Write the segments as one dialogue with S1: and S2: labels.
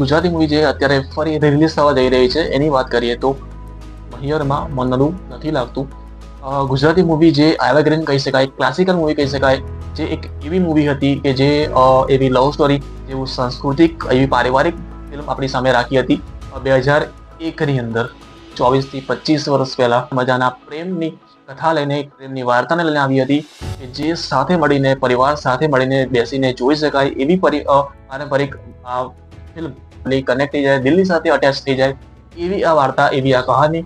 S1: Gujarati movie જે અત્યારે ફરી રિલીઝ થવા જઈ રહી છે એની વાત કરીએ તો મહિયરમાં મનનું નથી લાગતું. ગુજરાતી મૂવી જે એવરગ્રીન કહી શકાય, ક્લાસિકલ મૂવી કહી શકાય, જે એક એવી મૂવી હતી કે જે એવી લવ સ્ટોરી જેવું સાંસ્કૃતિક એવી પારિવારિક ફિલ્મ આપણી સામે રાખી હતી 2001ની અંદર. 24 થી 25 વર્ષ પહેલા મજાના પ્રેમની કથા લઈને, પ્રેમની વાર્તાને લઈને આવી હતી કે જે સાથે મળીને, પરિવાર સાથે મળીને બેસીને જોઈ શકાય એવી પારંપરિક ફિલ્મ કનેક્ટ થઈ જાય, દિલ્હી સાથે અટેચ થઈ જાય એવી આ વાર્તા, એવી આ કહાની.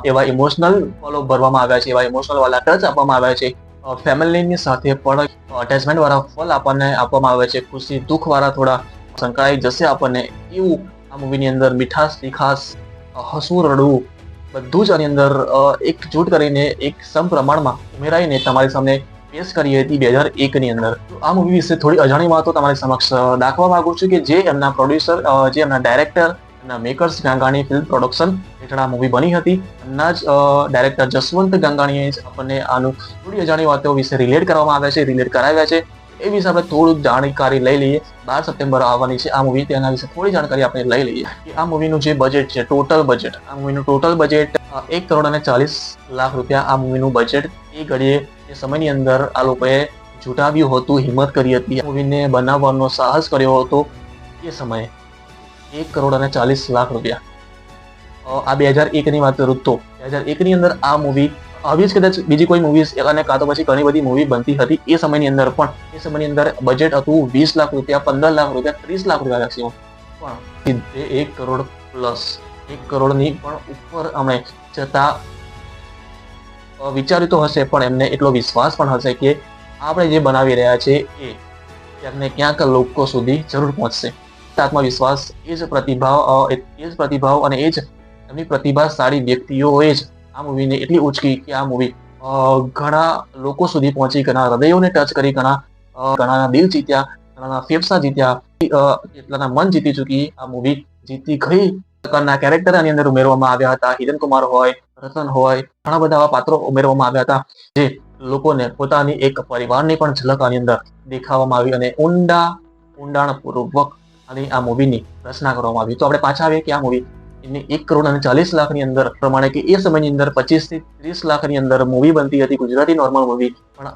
S1: એવા ઇમોશનલ ફોલો ભરવામાં આવ્યા છે, એવા ઇમોશનલ વાળા ટચ આપવામાં આવ્યા છે. ફેમિલીની સાથે પણ અટેચમેન્ટ વાળા ફલ આપણને આપવામાં આવે છે. ખુશી દુઃખ વાળા થોડા સંકળાઈ જશે આપણને એવું આ મૂવીની અંદર મીઠાશ, તીખાશ, હસવું, રડવું બધું જ આની અંદર એકજૂટ કરીને એક સમ પ્રમાણમાં ઉમેરાઈને તમારી સામે પેશ કરી હતી 2001ની અંદર. આ મૂવી વિશે થોડી અજાણી વાતો તમારી સમક્ષ દાખવા માંગુ છું કે જે એમના પ્રોડ્યુસર, જે એમના ડાયરેક્ટર, એમના મેકર્સ ગાંગાણી ફિલ્મ પ્રોડક્શન હેઠળ આ મૂવી બની હતી. એમના જ ડાયરેક્ટર જસવંત ગાંગાણીએ આપણને આનું થોડી અજાણી વાતો વિશે રિલેટ કરવામાં આવ્યા છે, રિલેટ કરાવ્યા છે. એ વિશે આપણે થોડું જાણકારી લઈ લઈએ. 12 સપ્ટેમ્બર આવવાની છે આ મૂવી, તેના વિશે થોડી જાણકારી આપણે લઈ લઈએ કે આ મૂવીનું જે બજેટ છે, ટોટલ બજેટ, આ મૂવીનું ટોટલ બજેટ 1,40,00,000 રૂપિયા આ મૂવીનું બજેટ એ ઘડીએ એ સમયની અંદર આ લોકોએ જુટાવ્યું હતું, હિંમત કરી હતી, મૂવીને બનાવવાનો સાહસ કર્યો હતો. એ સમયે 1,40,00,000 રૂપિયા. આ 2001ની વાત કરું તો 2001ની અંદર આ મૂવી આવી જ કદાચ બીજી કોઈ મૂવી અને કાં તો પછી ઘણી બધી મૂવી બનતી હતી એ સમયની અંદર, પણ એ સમયની અંદર બજેટ હતું 20 લાખ રૂપિયા, 15 લાખ રૂપિયા, 30 લાખ રૂપિયા મેક્સિમમ. પણ 1 કરોડ પ્લસ, 1 કરોડની પણ ઉપર અમે જતા વિચાર્યું તો હશે, પણ એમને એટલો વિશ્વાસ પણ હશે કે આપણે જે બનાવી રહ્યા છે એ ક્યાંક ને ક્યાંક લોકો સુધી જરૂર પહોંચશે. આત્મવિશ્વાસ, એ જ પ્રતિભાવ અને એ જ એમની પ્રતિભાશાળી વ્યક્તિઓએ જ આ મૂવીને એટલી ઉચકી કે આ મૂવી ઘણા લોકો સુધી પહોંચી, ઘણા હૃદયોને ટચ કરી, ઘણાના દિલ જીત્યા, ઘણાના ફેફસા જીત્યા, કેટલાના મન જીતી ચૂકી આ મૂવી જીતી ગઈ. પ્રકારના કેરેક્ટર આની અંદર ઉમેરવામાં આવ્યા હતા. હિરેન કુમાર હોય, રતન હોય, ઘણા બધા આવા પાત્રો ઉમેરવામાં આવ્યા હતા જે લોકોને પોતાની એક પરિવારની પણ ઝલક આની અંદર દેખાવામાં આવી અને ઊંડાણપૂર્વક આ મૂવીની રચના કરવામાં આવી. તો આપણે પાછા આવીએ કે આ મૂવી એની 1,40,00,000ની અંદર પ્રમાણે કે એ સમયની અંદર 25 થી 30 લાખની અંદર મૂવી બનતી હતી, ગુજરાતી નોર્મલ મૂવી. પણ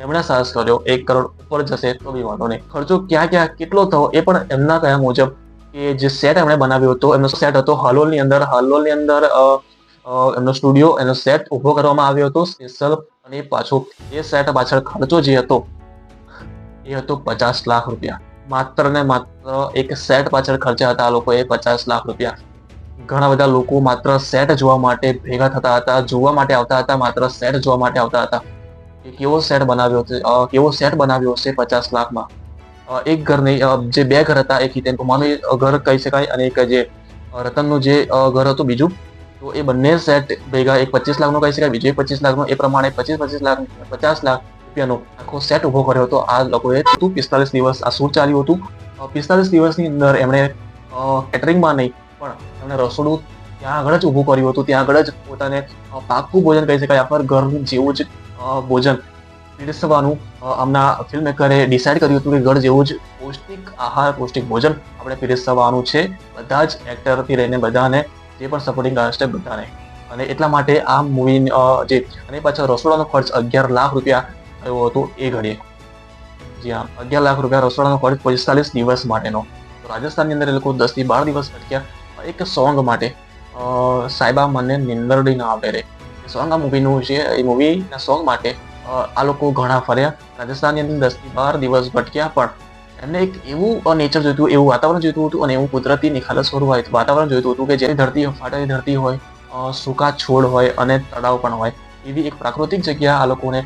S1: એમણે સાહસ કર્યો 1 કરોડ ઉપર જશે તો બી વાંધો નહીં. ખર્ચો ક્યાં કેટલો થયો એ પણ એમના કહ્યા મુજબ કે જે સેટ એમણે બનાવ્યો હતો, એમનો સેટ હતો હાલોલની અંદર એમનો સ્ટુડિયો, એનો સેટ ઉભો કરવામાં આવ્યો હતો સ્પેશિયલ. અને પાછો એ સેટ પાછળ ખર્ચો જે હતો એ હતો 50 લાખ રૂપિયા. માત્ર ને માત્ર એક સેટ પાછળ ખર્ચા હતા આ લોકોએ 50 લાખ રૂપિયા. ઘણા બધા લોકો માત્ર સેટ જોવા માટે ભેગા થતા હતા, જોવા માટે આવતા હતા, માત્ર સેટ જોવા માટે આવતા હતા કે કેવો સેટ બનાવ્યો હશે 50 લાખમાં. એક ઘર નહીં, જે બે ઘર હતા, એક હિતેન કુમારનું ઘર કહી શકાય અને એક જે રતનનું જે ઘર હતું બીજું, તો એ બંને સેટ ભેગા એક 25 લાખનો કહી શકાય, બીજો 25 લાખનો. એ પ્રમાણે 50 લાખ રૂપિયાનો આખો સેટ ઉભો કર્યો હતો આ લોકોએ. 45 દિવસ આ શૂટ ચાલ્યું હતું. 45 દિવસની અંદર એમણે કેટરિંગમાં નહીં પણ એમણે રસોડું ત્યાં આગળ જ ઊભું કર્યું હતું. ત્યાં આગળ જ પોતાને પાકું ભોજન કહી શકાય, આપણા ઘર જેવું જ ભોજન પીરસવાનું આમના ફિલ્મ મેકરે ડિસાઇડ કર્યું હતું કે ઘર જેવું જ પૌષ્ટિક આહાર, પૌષ્ટિક ભોજન આપણે પીરસવાનું છે બધા જ એક્ટરથી લઈને બધાને, જે પણ સપોર્ટિંગ કાસ્ટ છે બધાને. અને એટલા માટે આ મૂવી જે અને પાછળ રસોડાનો ખર્ચ 11 લાખ રૂપિયા થયો હતો એ ઘડીએ. જી હા, 11 લાખ રૂપિયા રસોડાનો ખર્ચ 45 દિવસ માટેનો. રાજસ્થાનની અંદર એ લોકો 10 થી 12 દિવસ ભટક્યા એક સોંગ માટે. સાહેબા મને નિંદરડી ના આવે રે સોંગ આ મૂવીનું છે. એ મૂવીના સોંગ માટે આ લોકો ઘણા ફર્યા. રાજસ્થાનની અંદર 10 થી 12 દિવસ ભટક્યા, પણ એમને એક એવું નેચર જોઈતું, એવું વાતાવરણ જોઈતું હતું અને એવું કુદરતી નિખાલસવાળું વાતાવરણ જોઈતું હતું કે જે ધરતી, ફાટેલી ધરતી હોય, સૂકા છોડ હોય અને તળાવ પણ હોય, એવી એક પ્રાકૃતિક જગ્યા આ લોકોને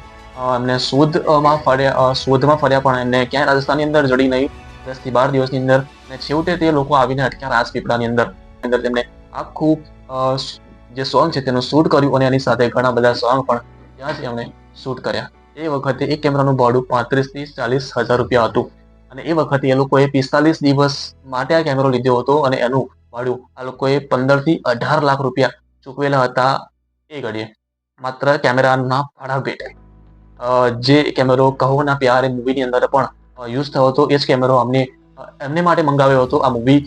S1: એમને શોધમાં ફર્યા પણ એમને ક્યાંય રાજસ્થાનની અંદર જડી નહીં 10 થી 12 દિવસની અંદર. અને છેવટે તે લોકો આવીને અટક્યા રાજપીપળાની અંદર. તેમને આખું જે સોંગ છે તેનું શૂટ કર્યું અને એની સાથે ઘણા બધા સોંગ પણ ત્યાં જ એમણે શૂટ કર્યા. એ વખતે એક કેમેરાનું ભાડું 35 થી 40 હજાર રૂપિયા હતું અને એ વખતે એ લોકોએ 45 દિવસ માટે આ કેમેરો લીધો હતો અને એનું ભાડું આ લોકોએ 15 થી 18 લાખ રૂપિયા ચૂકવેલા હતા એ ઘડીએ, માત્ર કેમેરાના ભાડા પેટે. જે કેમેરો કહો ના પ્યાર એ મૂવીની અંદર પણ યુઝ થયો હતો એ જ કેમેરો અમને એમને માટે મંગાવ્યો હતો, આ મૂવી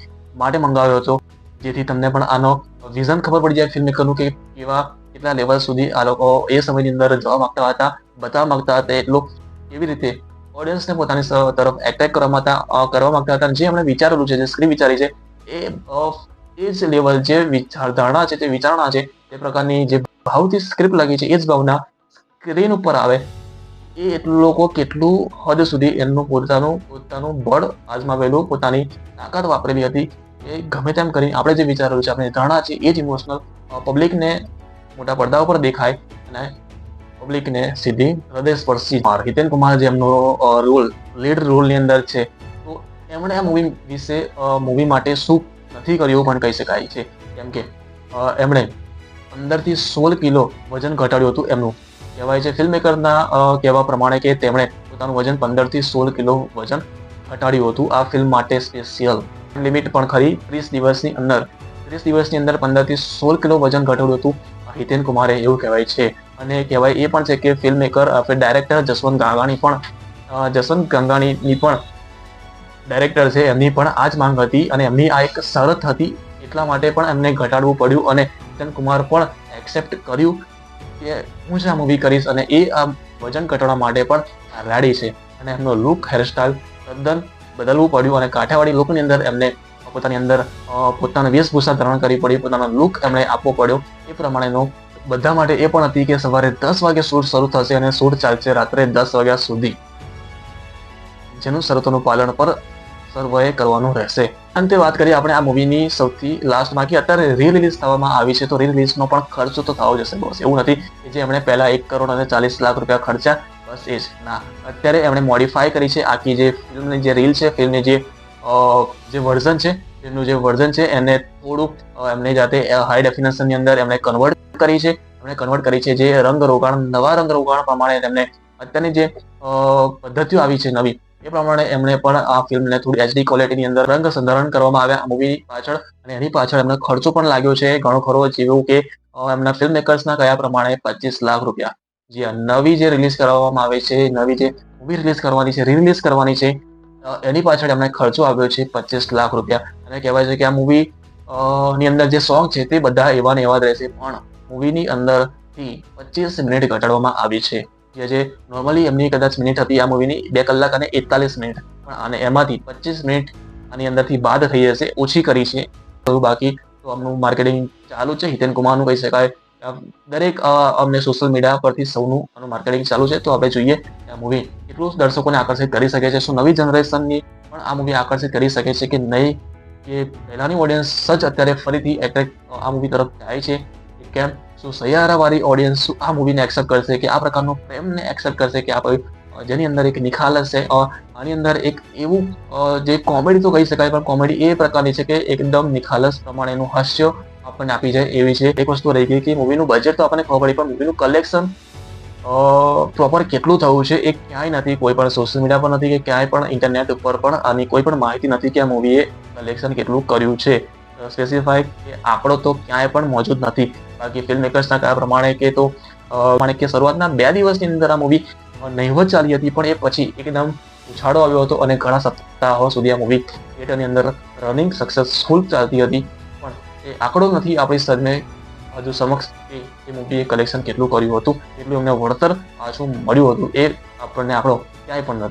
S1: માટે મંગાવ્યો હતો, જેથી તમને પણ આનો વિઝન ખબર પડી જાય ફિલ્મ મેકરનું કે કેટલા લેવલ સુધી આ લોકો એ સમયની અંદર જવા માંગતા હતા, બતાવવા માંગતા હતા, એટલું કેવી રીતે ઓડિયન્સને પોતાની તરફ એટ્રેક્ટ કરવા માંગતા હતા. જે એમણે વિચારેલું છે, જે સ્ક્રિપ્ટ વિચારી છે, એ જ લેવલ, જે વિચારધારણા છે, જે વિચારણા છે, તે પ્રકારની જે ભાવથી સ્ક્રિપ્ટ લખી છે, એ જ ભાવના સ્ક્રીન ઉપર આવે. એ એટલું લોકો કેટલું હદ સુધી એમનું પોતાનું બળ આજમાવેલું, પોતાની તાકાત વાપરેલી હતી. એ ગમે તેમ કરી આપણે જે વિચારેલું છે, આપણી ધારણા છે, એ જ ઇમોશનલ પબ્લિકને મોટા પડદા ઉપર દેખાય અને પબ્લિકને સીધી હૃદય સ્પર્શી. હિતેન કુમાર જે એમનો લીડ રોલની અંદર છે, તો એમણે આ મૂવી વિશે મૂવી માટે શું નથી કર્યું પણ કહી શકાય છે. કેમ કે એમણે 15 થી 16 કિલો વજન ઘટાડ્યું હતું. એમનું કહેવાય છે ફિલ્મ મેકરના કહેવા પ્રમાણે કે તેમણે પોતાનું વજન 15 થી 16 કિલો વજન ઘટાડ્યું હતું આ ફિલ્મ માટે સ્પેશિયલ. લિમિટ પણ ખરી 30 દિવસની અંદર 15 થી 16 કિલો વજન ઘટાડ્યું હતું હિતેન કુમારે, એવું કહેવાય છે. અને કહેવાય એ પણ છે કે ફિલ્મ મેકર ડાયરેક્ટર જસવંત ગંગાણીની પણ ડાયરેક્ટર છે, એમની પણ આ જ માંગ હતી અને એમની આ એક શરત હતી. એટલા માટે પણ એમને ઘટાડવું પડ્યું અને હિતેન કુમાર પણ એક્સેપ્ટ કર્યું કે હું જ આ મૂવી કરીશ અને એ આ વજન ઘટાડવા માટે પણ રેડી છે. અને એમનો લુક, હેરસ્ટાઇલ તદ્દન બદલવું પડ્યું અને કાઠિયાવાડી લુકની અંદર એમને પોતાની અંદર પોતાનો વેશભૂષા ધારણ કરવી પડી, પોતાનો લુક એમણે આપવો પડ્યો. એ પ્રમાણેનો બધા માટે એ પણ હતી કે સવારે 10 વાગે શૂટ શરૂ થશે અને શૂટ ચાલશે રાત્રે 10 વાગ્યા સુધી, જેનું શરતોનું પાલન પર સર્વએ કરવાનું રહેશે. અંતે વાત કરીએ આપણે આ મૂવીની સૌથી લાસ્ટમાં કે અત્યારે રિલીઝ થવામાં આવી છે, તો રિલીઝનો પણ ખર્ચો તો થવો જશે બોસ. એવું નથી કે જે એમણે પહેલા 1 કરોડ અને 40 લાખ રૂપિયા ખર્ચા બસ એ જ ના. અત્યારે એમણે મોડિફાઈ કરી છે આખી જે ફિલ્મની જે રીલ છે, ફિલ્મની જે વર્ઝન છે, ફિલ્મનું જે વર્ઝન છે એને થોડુંક એમને જાતે હાઈ ડેફિનેશનની અંદર એમણે કન્વર્ટ કરી છે. જે નવા રંગરોગાણ પ્રમાણે એમને અત્યારની જે પદ્ધતિઓ આવી છે નવી, એ પ્રમાણે એમણે પણ આ ફિલ્મને થોડી HD ક્વોલિટીની અંદર રંગ સંધારણ કરવામાં આવ્યા આ મૂવી પાછળ. અને એની પાછળ એમને ખર્ચો પણ લાગ્યો છે ઘણો ખરો, જેવું કે એમના ફિલ્મ મેકર્સના કયા પ્રમાણે 25 લાખ રૂપિયા. જે નવી જે રિલીઝ કરવામાં આવે છે, નવી જે મૂવી રિલીઝ કરવાની છે, રિલીઝ કરવાની છે, એની પાછળ એમને ખર્ચો આવ્યો છે 25 લાખ રૂપિયા. અને કહેવાય છે કે આ મૂવી ની અંદર જે સોંગ છે તે બધા એવા ને એવા જ રહેશે, પણ મૂવીની અંદરથી 25 મિનિટ ઘટાડવામાં આવી છે. જે નોર્મલી એમની કદાચ મિનિટ હતી આ મૂવીની 2 કલાક અને 41 મિનિટ, પણ અને એમાંથી 25 મિનિટ આની અંદરથી બાદ થઈ જશે, ઓછી કરી છે. બાકી તો આમનું માર્કેટિંગ ચાલુ છે, હિતેન કુમારનું કહી શકાય. દરેક અમને સોશિયલ મીડિયા પરથી સૌનું આનું માર્કેટિંગ ચાલુ છે. તો આપણે જોઈએ કે આ મૂવી કેટલું દર્શકોને આકર્ષિત કરી શકે છે, શું નવી જનરેશનની પણ આ મૂવી આકર્ષિત કરી શકે છે કે નહીં, કે પહેલાની ઓડિયન્સ જ અત્યારે ફરીથી એટ્રેક્ટ આ મૂવી તરફ જાય છે કેમ, શું સૈયારાવાળી ઓડિયન્સ શું આ મૂવીને એક્સેપ્ટ કરશે, કે આ પ્રકારનો પ્રેમને એક્સેપ્ટ કરશે, કે આ જેની અંદર એક નિખાલસ છે, આની અંદર એક એવું જે કોમેડી તો કહી શકાય, પણ કોમેડી એ પ્રકારની છે કે એકદમ નિખાલસ પ્રમાણેનું હાસ્ય આપણને આપી જાય એવી છે. એક વસ્તુ રહી ગઈ કે મૂવીનું બજેટ તો આપણને ખબર પડી, પણ મૂવીનું કલેક્શન પ્રોપર કેટલું થયું છે એ ક્યાંય નથી, કોઈ પણ સોશિયલ મીડિયા પર નથી, કે ક્યાંય પણ ઇન્ટરનેટ ઉપર પણ આની કોઈ પણ માહિતી નથી કે આ મૂવીએ કલેક્શન કેટલું કર્યું છે. સ્પેસિફાઈ કે આંકડો તો ક્યાંય પણ મોજૂદ નથી. બાકી ફિલ્મ મેકર્સના કયા પ્રમાણે કે શરૂઆતના 2 દિવસની અંદર આ મૂવી નહીવત ચાલી હતી, પણ એ પછી એકદમ ઉછાળો આવ્યો હતો અને ઘણા સપ્તાહો સુધી આ મૂવી થિયેટરની અંદર રનિંગ સક્સેસફુલ ચાલતી હતી. પણ એ આંકડો નથી આપણી સામે હજુ સમક્ષ કે એ મૂવીએ કલેક્શન કેટલું કર્યું હતું, કેટલું એમને વળતર પાછું મળ્યું હતું, એ આપણને આંકડો ક્યાંય પણ નથી.